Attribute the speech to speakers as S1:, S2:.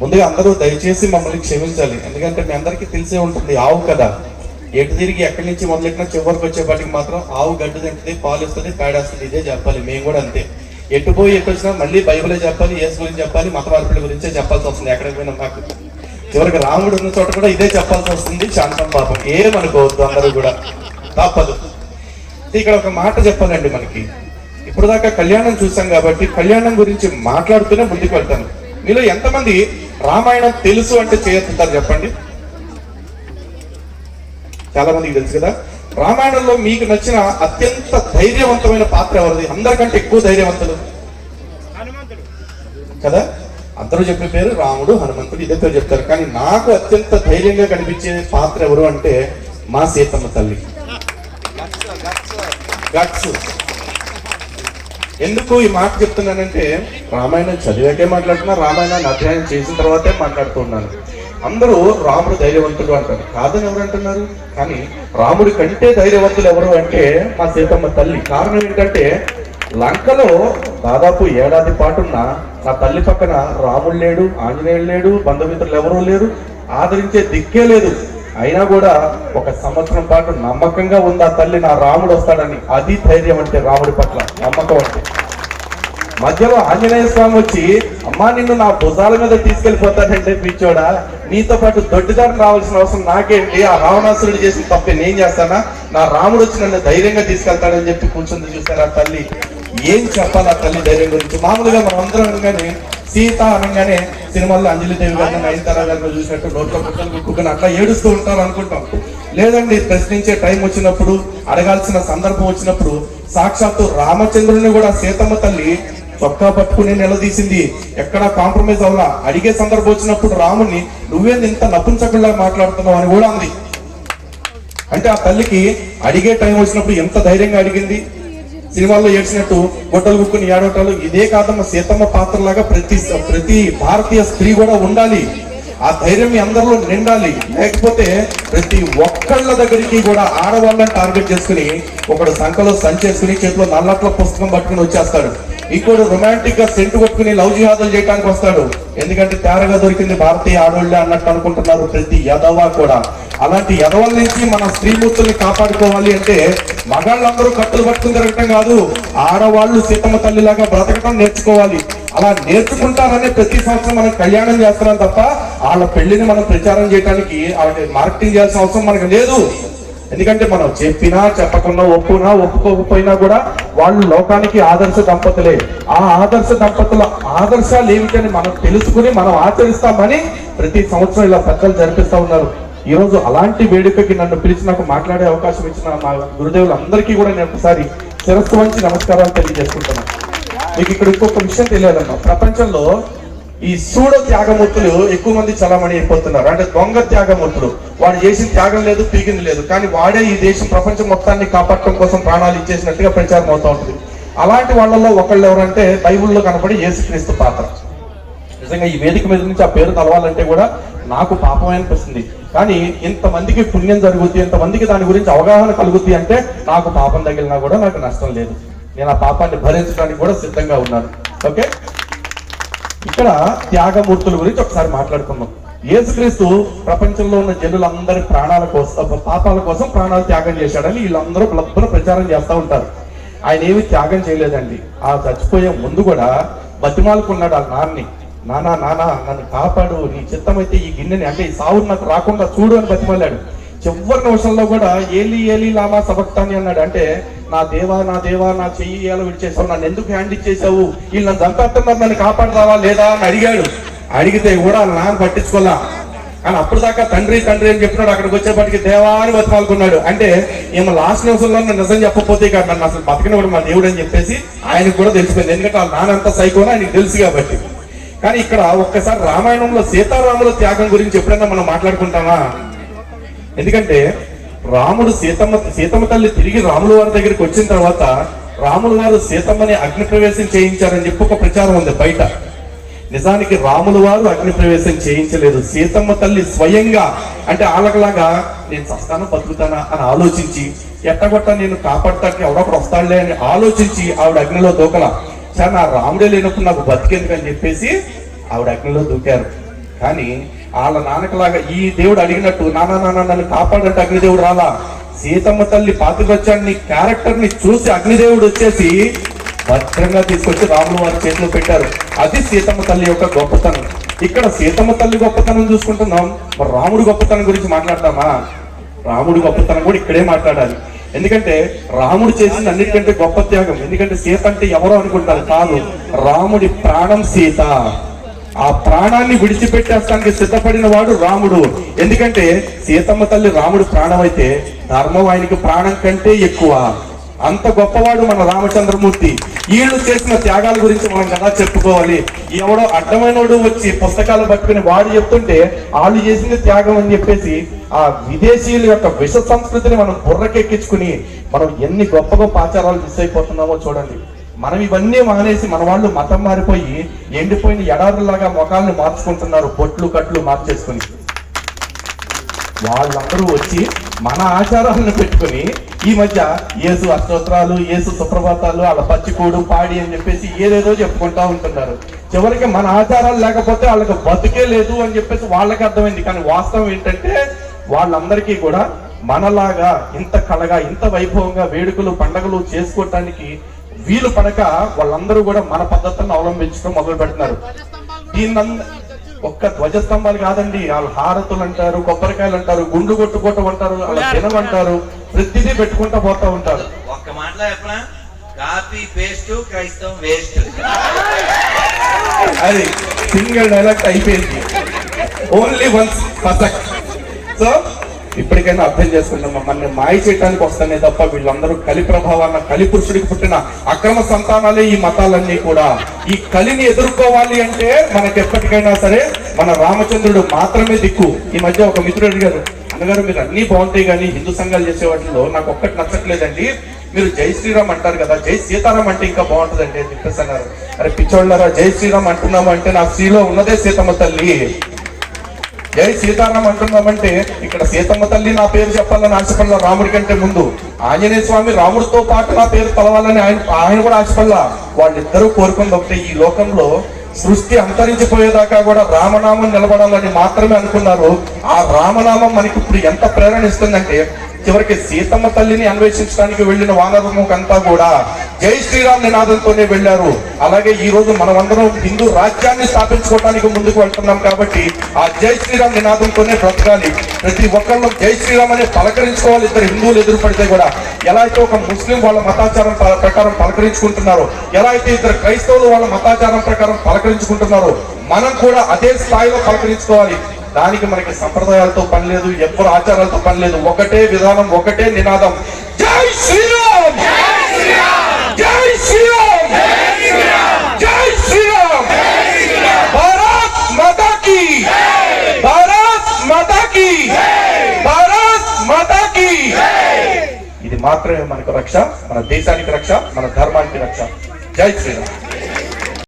S1: ముందుగా అందరూ దయచేసి మమ్మల్ని క్షమించాలి. ఎందుకంటే మీ అందరికీ తెలిసే ఉంటుంది, ఆవు కదా ఎటు తిరిగి ఎక్కడి నుంచి మొదలెట్టినా చివరికి వచ్చేపాటికి మాత్రం ఆవు గడ్డి తింటుంది, పాలు ఇస్తుంది, పేడేస్తుంది. ఇదే చెప్పాలి. మేము కూడా అంతే. ఎటు పోయి ఎటు వచ్చినా మళ్ళీ బైబిలే చెప్పాలి, యేసు గురించి చెప్పాలి, మత మార్పిడి గురించే చెప్పాల్సి వస్తుంది. ఎక్కడికి పోయినా మాకు చివరికి రాముడు ఉన్న చోట కూడా ఇదే చెప్పాల్సి వస్తుంది. శాంతం పాపం ఏమనుకోవద్దు, అందరూ కూడా తప్పదు. ఇక్కడ ఒక మాట చెప్పాలండి. మనకి ఇప్పుడు దాకా కళ్యాణం చూసాం కాబట్టి కళ్యాణం గురించి మాట్లాడుతూనే ముందుకు వెళ్తాను. మీలో ఎంతమంది రామాయణం తెలుసు అంటే చేయొద్దుతారు చెప్పండి. చాలా మందికి తెలుసు కదా. రామాయణంలో మీకు నచ్చిన అత్యంత ధైర్యవంతమైన పాత్ర ఎవరిది? అందరికంటే ఎక్కువ ధైర్యవంతులు కదా. అందరూ చెప్పే పేరు రాముడు, హనుమంతుడు, ఇదే పేరు చెప్తారు. కానీ నాకు అత్యంత ధైర్యంగా కనిపించే పాత్ర ఎవరు అంటే మా సీతమ్మ తల్లి. గట్స్. ఎందుకు ఈ మాట చెప్తున్నానంటే రామాయణం చదివాకే మాట్లాడుతున్నా, రామాయణాన్ని అధ్యయనం చేసిన తర్వాతే మాట్లాడుతున్నాను. అందరూ రాముడు ధైర్యవంతుడు అంటారు. కాదని ఎవరు అంటున్నారు? కానీ రాముడి కంటే ధైర్యవంతులు ఎవరు అంటే మా సీతమ్మ తల్లి. కారణం ఏంటంటే లంకలో దాదాపు ఏడాది పాటున్న నా తల్లి పక్కన రాముడు లేడు, ఆంజనేయుడు లేడు, బంధుమిత్రులు ఎవరూ లేరు, ఆదరించే దిక్కే లేదు. అయినా కూడా 1 సంవత్సరం పాటు నమ్మకంగా ఉంది ఆ తల్లి, నా రాముడు వస్తాడని. అది ధైర్యం అంటే, రాముడి పట్ల నమ్మకం అంటే. మధ్యలో ఆంజనేయ స్వామి వచ్చి అమ్మా నిన్ను నా భుజాల మీద తీసుకెళ్లిపోతానంటే, పిచ్చోడా నీతో పాటు దొడ్డిదారిని రావాల్సిన అవసరం నాకేంటి? ఆ రావణాసురుడు చేసిన తప్పే నేను చేస్తానా? నా రాముడు వచ్చి నన్ను ధైర్యంగా తీసుకెళ్తాడని చెప్పి కూర్చుంది. చూసారు ఆ తల్లి. ఏం చెప్పాలి ఆ తల్లి ధైర్యం గురించి? మామూలుగా మనం అందరం అనగానే సీత అనగానే సినిమాల్లో అంజలిదేవి గారిని, నయనతార గారిని చూసినట్టు నోట్లో కుక్కలు కుక్కుని అట్లా ఏడుస్తూ ఉంటారు అనుకుంటాం. లేదండి, ప్రశ్నించే టైం వచ్చినప్పుడు, అడగాల్సిన సందర్భం వచ్చినప్పుడు సాక్షాత్తు రామచంద్రుని కూడా సీతమ్మ తల్లి చొక్కా పట్టుకుని నిలదీసింది. ఎక్కడా కాంప్రమైజ్ అవ్వాలా. అడిగే సందర్భం వచ్చినప్పుడు రాముని నువ్వేంది ఇంత నపుంసకుల్లా మాట్లాడుతున్నావు అని కూడా అంది. అంటే ఆ తల్లికి అడిగే టైం వచ్చినప్పుడు ఎంత ధైర్యంగా అడిగింది. సినిమాల్లో ఏడ్చినట్టు గొడ్డలు కుక్కుని ఏడవటాలు ఇదే కాదమ్మ. సీతమ్మ పాత్రలాగా ప్రతి భారతీయ స్త్రీ కూడా ఉండాలి. ఆ ధైర్యం మీ అందరిలో నిండాలి. లేకపోతే ప్రతి ఒక్కళ్ళ దగ్గరికి కూడా ఆడవాళ్ళని టార్గెట్ చేసుకుని ఒకడు సంఖలో సంచేసుకుని చేతిలో నల్లట్ల పుస్తకం పట్టుకుని వచ్చేస్తాడు. ఇంకోటి రొమాంటిక్ గా సెంట్ కొట్టుకుని లవ్ జిహాదులు చేయడానికి వస్తాడు. ఎందుకంటే తేరగా దొరికింది భారతీయ ఆడవాళ్ళే అన్నట్టు అనుకుంటున్నారు ప్రతి యదవ కూడా. అలాంటి యదవల నుంచి మన స్త్రీమూర్తుల్ని కాపాడుకోవాలి అంటే మగాళ్ళందరూ కట్టులు పట్టుకుని తిరగటం కాదు, ఆడవాళ్ళు సీతమ్మ తల్లిలాగా బ్రతకటం నేర్చుకోవాలి. అలా నేర్చుకుంటారనే ప్రతి సంవత్సరం మనం కళ్యాణం చేస్తున్నాం తప్ప వాళ్ళ పెళ్లిని మనం ప్రచారం చేయడానికి వాళ్ళకి మార్కెటింగ్ చేయాల్సిన అవసరం మనకు లేదు. ఎందుకంటే మనం చెప్పినా చెప్పకుండా, ఒప్పునా ఒప్పుకోకపోయినా కూడా వాళ్ళు లోకానికి ఆదర్శ దంపతులే. ఆ ఆదర్శ దంపతుల ఆదర్శాలు ఏమిటని మనం తెలుసుకుని మనం ఆచరిస్తామని ప్రతి సంవత్సరం ఇలా పెద్దలు జరిపిస్తా ఉన్నారు. ఈ రోజు అలాంటి వేడుకకి నన్ను పిలిచి నాకు మాట్లాడే అవకాశం ఇచ్చిన మా గురుదేవులందరికీ కూడా నేను ఒకసారి శిరస్సు వంచి నమస్కారాలు తెలియజేసుకుంటున్నాను. మీకు ఇక్కడ ఇంకొక విషయం తెలియాలమ్మా. ప్రపంచంలో ఈ సూడో త్యాగమూర్తులు ఎక్కువ మంది చలామణి అయిపోతున్నారు. అంటే దొంగ త్యాగమూర్తులు. వాడు చేసిన త్యాగం లేదు, పీకింది లేదు, కానీ వాడే ఈ దేశం ప్రపంచం మొత్తాన్ని కాపాడటం కోసం ప్రాణాలు ఇచ్చేసినట్టుగా ప్రచారం అవుతూ ఉంటుంది. అలాంటి వాళ్ళలో ఒకళ్ళు ఎవరంటే బైబిల్లో కనపడి యేసుక్రీస్తు పాత్ర. నిజంగా ఈ వేదిక మీద నుంచి ఆ పేరు తలవాలంటే కూడా నాకు పాపమే అనిపిస్తుంది. కానీ ఇంతమందికి పుణ్యం జరుగుద్ది, ఇంతమందికి దాని గురించి అవగాహన కలుగుద్ది అంటే నాకు పాపం తగిలినా కూడా నాకు నష్టం లేదు. నేను ఆ పాపాన్ని భరించడానికి కూడా సిద్ధంగా ఉన్నాను. ఓకే, ఇక్కడ త్యాగమూర్తుల గురించి ఒకసారి మాట్లాడుకుందాం. యేసుక్రీస్తు ప్రపంచంలో ఉన్న జనులందరి ప్రాణాల కోసం, పాపాల కోసం ప్రాణాలు త్యాగం చేశాడని వీళ్ళందరూ లబ్బున ప్రచారం చేస్తూ ఉంటారు. ఆయన ఏమి త్యాగం చేయలేదండి. ఆ చచ్చిపోయే ముందు కూడా బతిమాలుకున్నాడు ఆ నాన్ని. నానా నన్ను కాపాడు, నీ చిత్తమైతే ఈ గిన్నెని, అంటే ఈ సావు నాకు రాకుండా చూడు అని బతిమాలాడు. చివరి నిమిషంలో కూడా ఏలి లామా సబక్తాని అన్నాడు. అంటే నా దేవా నా చెయ్యి ఎలా విడిచేసావు, నన్ను ఎందుకు హ్యాండ్ ఇచ్చేసావు, వీళ్ళు నన్ను చంపేస్తున్నారు, నన్ను కాపాడతావా లేదా అని అడిగాడు. అడిగితే కూడా నాన్న పట్టించుకోలే. కానీ అప్పుడు దాకా తండ్రి అని చెప్పినాడు. అక్కడికి వచ్చేప్పటికి దేవా అని బతిమాలుకున్నాడు. అంటే ఏమో లాస్ట్ నిమిషంలో నన్ను చెప్పకపోతే ఇక నన్ను అసలు బతికినప్పుడు మా దేవుడు అని చెప్పేసి ఆయనకు కూడా తెలిసిపోయింది. ఎందుకంటే వాళ్ళ నానంతా సైకోని ఆయనకు తెలుసు కాబట్టి. కానీ ఇక్కడ ఒక్కసారి రామాయణంలో సీతారాముల త్యాగం గురించి ఎప్పుడైనా మనం మాట్లాడుకుంటామా? ఎందుకంటే రాముడు సీతమ్మ తల్లి తిరిగి రాముల వారి దగ్గరికి వచ్చిన తర్వాత రాముల వారు సీతమ్మని అగ్ని ప్రవేశం చేయించారని చెప్పి ఒక ప్రచారం ఉంది బయట. నిజానికి రాముల వారు అగ్ని ప్రవేశం చేయించలేదు. సీతమ్మ తల్లి స్వయంగా, అంటే ఆలకలాగా నేను చస్తానా బతుకుతానా అని ఆలోచించి, ఎట్టగొట్ట నేను కాపాడటానికి ఎవడొకడు వస్తాడులే అని ఆలోచించి ఆవిడ అగ్నిలో దూకల. చాలా నా రాముడే లేనప్పుడు నాకు బతికేందుకు అని చెప్పేసి ఆవిడ అగ్నిలో దూకారు. కానీ వాళ్ళ నాన్నకలాగా ఈ దేవుడు అడిగినట్టు నాన్న నన్ను కాపాడంటే అగ్నిదేవుడు రాలా. సీతమ్మ తల్లి పాతివ్రత్యాన్ని క్యారెక్టర్ ని చూసి అగ్నిదేవుడు వచ్చేసి భద్రంగా తీసుకొచ్చి రాములు వారి చేతిలో పెట్టారు. అది సీతమ్మ తల్లి యొక్క గొప్పతనం. ఇక్కడ సీతమ్మ తల్లి గొప్పతనం చూసుకుంటున్నాం, మరి రాముడి గొప్పతనం గురించి మాట్లాడతామా? రాముడి గొప్పతనం కూడా ఇక్కడే మాట్లాడాలి. ఎందుకంటే రాముడు చేసిన అన్నిటికంటే గొప్ప త్యాగం. ఎందుకంటే సీత అంటే ఎవరో అనుకుంటారు, కాదు, రాముడి ప్రాణం సీత. ఆ ప్రాణాన్ని విడిచిపెట్టేస్తానికి సిద్ధపడిన వాడు రాముడు. ఎందుకంటే సీతమ్మ తల్లి రాముడు ప్రాణం అయితే ధర్మం ఆయనకి ప్రాణం కంటే ఎక్కువ. అంత గొప్పవాడు మన రామచంద్రమూర్తి. వీళ్ళు చేసిన త్యాగాల గురించి మనం కదా చెప్పుకోవాలి. ఎవడో అడ్డమైనోడు వచ్చి పుస్తకాలు పట్టుకుని వాడు చెప్తుంటే వాళ్ళు చేసిన త్యాగం అని చెప్పేసి ఆ విదేశీయుల యొక్క విష సంస్కృతిని మనం బుర్రకెక్కించుకుని మనం ఎన్ని గొప్ప గొప్ప ఆచారాలు మిస్ అయిపోతున్నామో చూడండి. మనం ఇవన్నీ మానేసి మన వాళ్ళు మతం మారిపోయి ఎండిపోయిన ఎడారులాగా ముఖాలను మార్చుకుంటున్నారు, బొట్లు కట్లు మార్చేసుకుని. వాళ్ళందరూ వచ్చి మన ఆచారాలను పెట్టుకుని ఈ మధ్య యేసు అష్టోత్తరాలు, యేసు సుప్రభాతాలు, వాళ్ళ పచ్చికూడు పాడి అని చెప్పేసి ఏదేదో చెప్పుకుంటా ఉంటున్నారు. చివరికి మన ఆచారాలు లేకపోతే వాళ్ళకి బతుకే లేదు అని చెప్పేసి వాళ్ళకి అర్థమైంది. కానీ వాస్తవం ఏంటంటే వాళ్ళందరికీ కూడా మనలాగా ఇంత కళగా ఇంత వైభవంగా వేడుకలు పండుగలు చేసుకోవటానికి వీలు పడక వాళ్ళందరూ కూడా మన పద్ధతులను అవలంబించడం మొదలు పెడుతున్నారు. ఒక్క ధ్వజస్తంభాలు కాదండి, వాళ్ళు హారతులు అంటారు, కొబ్బరికాయలు అంటారు, గుండు కొట్టుకోవటం అంటారు, వాళ్ళ దినం అంటారు, ప్రతిదీ పెట్టుకుంటా పోతా ఉంటారు.
S2: ఒక్క మాటలో చెప్పనా, కాపీ పేస్ట్ క్రైస్తవం వేస్ట్.
S1: అది సింగిల్ డైలాగ్ అయిపోయింది. Only once perfect. సో ఇప్పటికైనా అర్థం చేసుకుంటాం, మమ్మల్ని మాయ చేయడానికి వస్తానే తప్ప వీళ్ళందరూ కలి ప్రభావాన్న కలి పురుషుడికి పుట్టిన అక్రమ సంతానాలే ఈ మతాలన్నీ కూడా. ఈ కలిని ఎదుర్కోవాలి అంటే మనకి ఎప్పటికైనా సరే మన రామచంద్రుడు మాత్రమే దిక్కు. ఈ మధ్య ఒక మిత్రుడు అడిగారు, అన్నగారు మీరు అన్ని బాగుంటాయి కానీ హిందూ సంఘాలు చేసే వాటిలో నాకు ఒక్కటి నచ్చట్లేదండి, మీరు జై శ్రీరామ్ అంటారు కదా, జై సీతారాం అంటే ఇంకా బాగుంటుందండి అని చెప్పేసి అన్నారు. అరే పిచ్చోళ్ళారా, జై శ్రీరామ్ అంటున్నాము అంటే నా స్త్రీలో ఉన్నదే సీతమ్మ తల్లి. జై సీతారాం అంటున్నామంటే ఇక్కడ సీతమ్మ తల్లి నా పేరు చెప్పాలని ఆశపడలా. రాముడి కంటే ముందు ఆంజనేయ స్వామి రాముడితో పాటు నా పేరు తలవాలని ఆయన కూడా ఆశపడలా. వాళ్ళిద్దరూ కోరుకుంది ఒకటే, ఈ లోకంలో సృష్టి అంతరించిపోయేదాకా కూడా రామనామం నిలబడాలని మాత్రమే అనుకున్నారు. ఆ రామనామం మనకి ఇప్పుడు ఎంత ప్రేరణ ఇస్తుందంటే చివరికి సీతమ్మ తల్లిని అన్వేషించడానికి వెళ్ళిన వానరముఖంతా కూడా జై శ్రీరామ్ నినాదంతోనే వెళ్ళారు. అలాగే ఈ రోజు మనమందరం హిందూ రాజ్యాన్ని స్థాపించుకోవడానికి ముందుకు వెళ్తున్నాం కాబట్టి ఆ జై శ్రీరామ్ నినాదంతోనే బ్రతకాలి. ప్రతి ఒక్కళ్ళు జై శ్రీరామ్ అనే పలకరించుకోవాలి. ఇద్దరు హిందువులు ఎదురు పడితే కూడా ఎలా అయితే ఒక ముస్లిం వాళ్ళ మతాచారం ప్రకారం పలకరించుకుంటున్నారో, ఎలా అయితే ఇద్దరు క్రైస్తవులు వాళ్ళ మతాచారం ప్రకారం పలకరించుకుంటున్నారో, మనం కూడా అదే స్థాయిలో పలకరించుకోవాలి. దానికి మనకి సంప్రదాయాలతో పని లేదు, ఎవ్వరు ఆచారాలతో పని లేదు. ఒకటే విధానం, ఒకటే నినాదం, జై శ్రీరామ్, జై శ్రీరామ్, జై శ్రీరామ్, భారత్ మాతా కీ, భారత్ మాతా కీ, భారత్ మాతా కీ. ఇది మాత్రమే మనకు రక్ష, మన దేశానికి రక్ష, మన ధర్మానికి రక్ష. జై శ్రీరామ్.